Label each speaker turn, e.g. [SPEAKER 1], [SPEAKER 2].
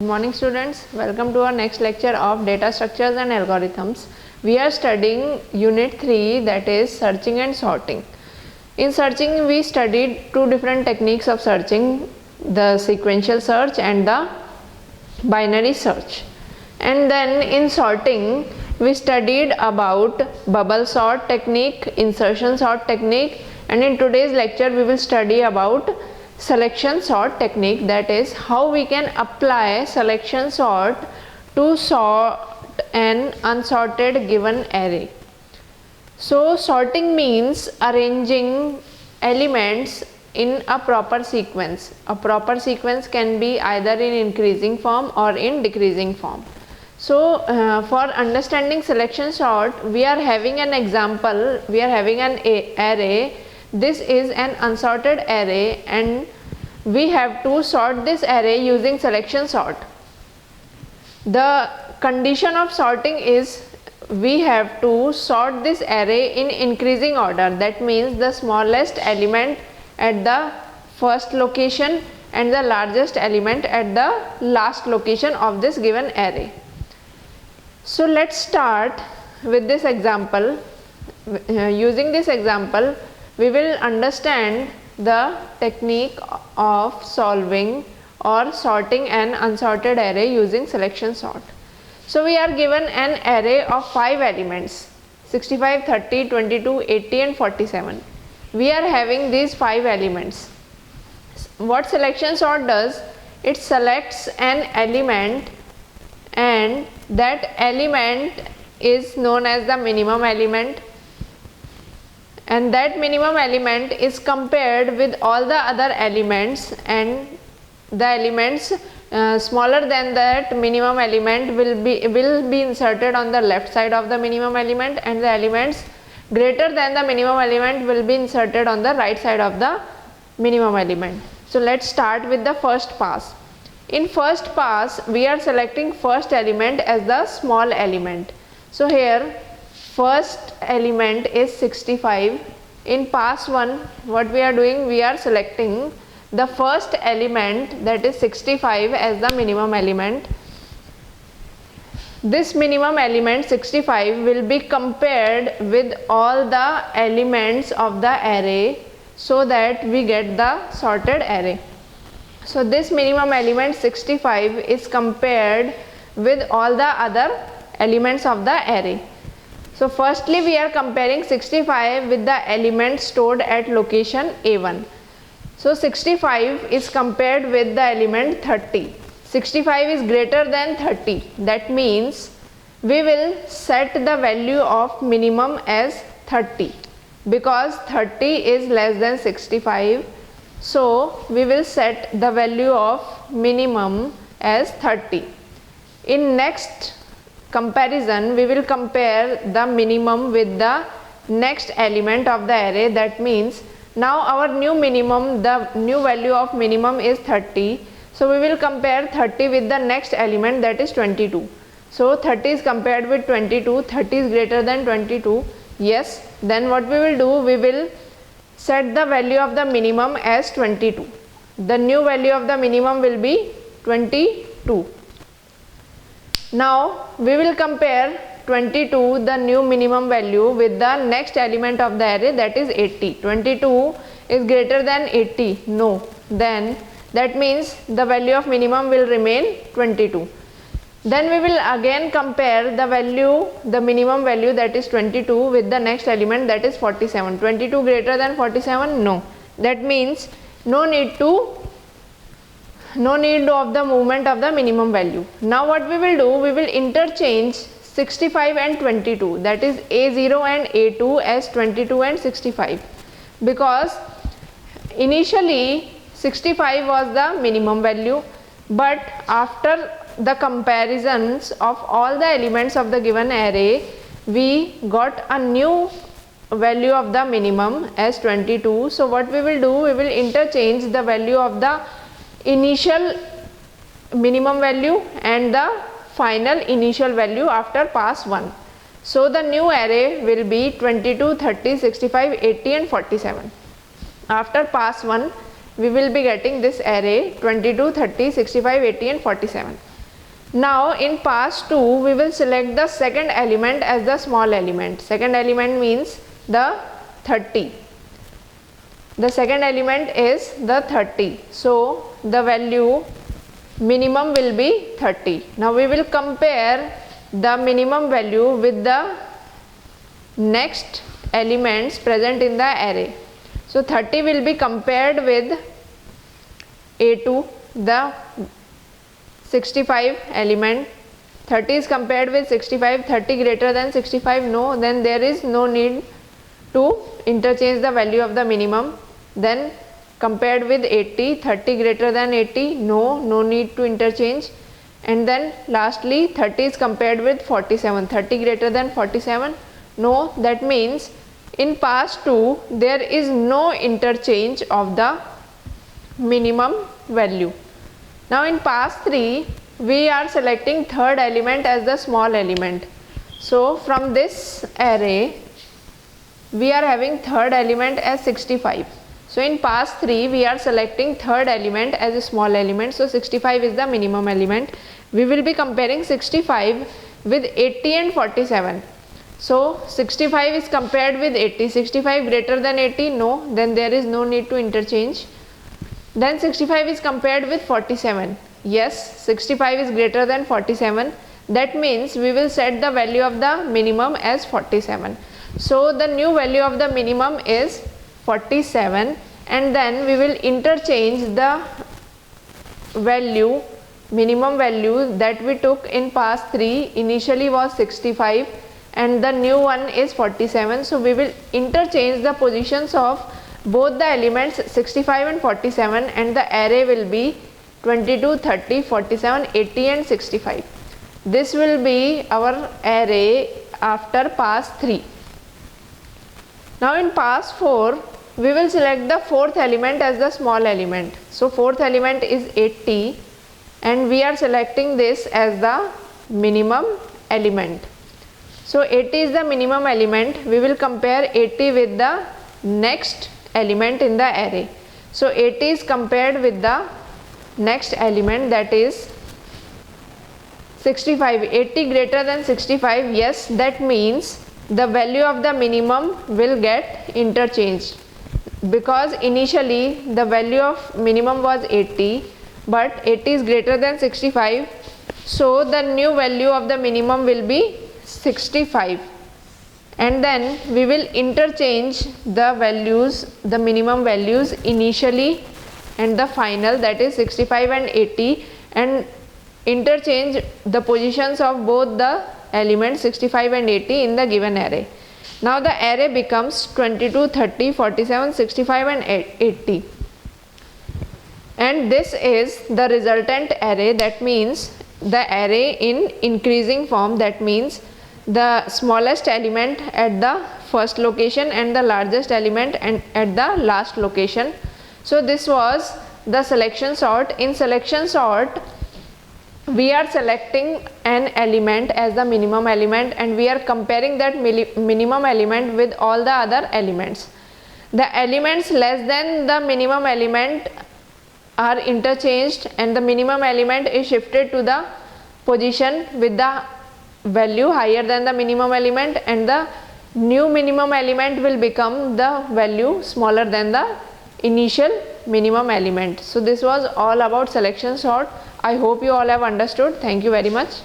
[SPEAKER 1] Good morning students, welcome to our next lecture of data structures and algorithms. We are studying unit 3, that is searching and sorting. In searching we studied two different techniques of searching, the sequential search and the binary search. And then in sorting we studied about bubble sort technique, insertion sort technique, and in today's lecture we will study about selection sort technique, that is how we can apply selection sort to sort an unsorted given array. So sorting means arranging elements in a proper sequence. A proper sequence can be either in increasing form or in decreasing form. So for understanding selection sort, we are having an example, we are having an array. This is an unsorted array and we have to sort this array using selection sort. The condition of sorting is we have to sort this array in increasing order, that means the smallest element at the first location and the largest element at the last location of this given array. So let's start with this example. Using this example we will understand the technique of solving or sorting an unsorted array using selection sort. So we are given an array of 5 elements, 65, 30, 22, 80 and 47. We are having these 5 elements. What selection sort does? It selects an element and that element is known as the minimum element, and that minimum element is compared with all the other elements, and the elements smaller than that minimum element will be inserted on the left side of the minimum element, and the elements greater than the minimum element will be inserted on the right side of the minimum element. So let's start with the first pass. In first pass we are selecting first element as the small element. So here first element is 65. In pass 1 what we are doing, we are selecting the first element, that is 65, as the minimum element. This minimum element 65 will be compared with all the elements of the array so that we get the sorted array. So this minimum element 65 is compared with all the other elements of the array. So firstly we are comparing 65 with the element stored at location A1. So 65 is compared with the element 30. 65 is greater than 30. That means we will set the value of minimum as 30 because 30 is less than 65. So we will set the value of minimum as 30. In next comparison we will compare the minimum with the next element of the array. That means now our new minimum, the new value of minimum is 30. So we will compare 30 with the next element, that is 22. So 30 is compared with 22, 30 is greater than 22. Yes, then what we will do, we will set the value of the minimum as 22. The new value of the minimum will be 22. Now we will compare 22, the new minimum value, with the next element of the array, that is 80. 22 is greater than 80. No. Then that means the value of minimum will remain 22. Then we will again compare the value, the minimum value, that is 22, with the next element, that is 47. 22 greater than 47? No. That means no need of the movement of the minimum value. Now what we will do, we will interchange 65 and 22, that is A0 and A2 as 22 and 65, because initially 65 was the minimum value, but after the comparisons of all the elements of the given array we got a new value of the minimum as 22. So what we will do, we will interchange the value of the initial minimum value and the final initial value after pass 1. So the new array will be 22, 30, 65, 80 and 47. After pass 1 we will be getting this array 22, 30, 65, 80 and 47. Now in pass 2 we will select the second element as the small element. Second element means the 30. The second element is the 30. So the value minimum will be 30. Now we will compare the minimum value with the next elements present in the array. So 30 will be compared with A2, the 65 element. 30 is compared with 65, 30 greater than 65, no, then there is no need to interchange the value of the minimum. Then compared with 80, 30 greater than 80, no need to interchange. And then lastly 30 is compared with 47, 30 greater than 47, no, that means in pass 2 there is no interchange of the minimum value. Now in pass 3 we are selecting third element as the small element. So from this array we are having third element as 65. So in pass 3 we are selecting third element as a small element. So 65 is the minimum element. We will be comparing 65 with 80 and 47. So 65 is compared with 80. 65 greater than 80, no, then there is no need to interchange. Then 65 is compared with 47. Yes, 65 is greater than 47. That means we will set the value of the minimum as 47. So the new value of the minimum is 47, and then we will interchange the value, minimum value that we took in pass 3 initially was 65 and the new one is 47. So we will interchange the positions of both the elements 65 and 47, and the array will be 22, 30, 47, 80 and 65. This will be our array after pass 3. Now in pass 4 we will select the fourth element as the small element. So fourth element is 80 and we are selecting this as the minimum element. So 80 is the minimum element. We will compare 80 with the next element in the array. So 80 is compared with the next element, that is 65. 80 greater than 65, yes, that means the value of the minimum will get interchanged, because initially the value of minimum was 80 but 80 is greater than 65, so the new value of the minimum will be 65, and then we will interchange the values, the minimum values initially and the final, that is 65 and 80, and interchange the positions of both the elements 65 and 80 in the given array. Now the array becomes 22, 30, 47, 65 and 80, and this is the resultant array. That means the array in increasing form, that means the smallest element at the first location and the largest element and at the last location. So this was the selection sort. In selection sort we are selecting an element as the minimum element and we are comparing that minimum element with all the other elements. The elements less than the minimum element are interchanged and the minimum element is shifted to the position with the value higher than the minimum element, and the new minimum element will become the value smaller than the initial minimum element. So this was all about selection sort. I hope you all have understood. Thank you very much.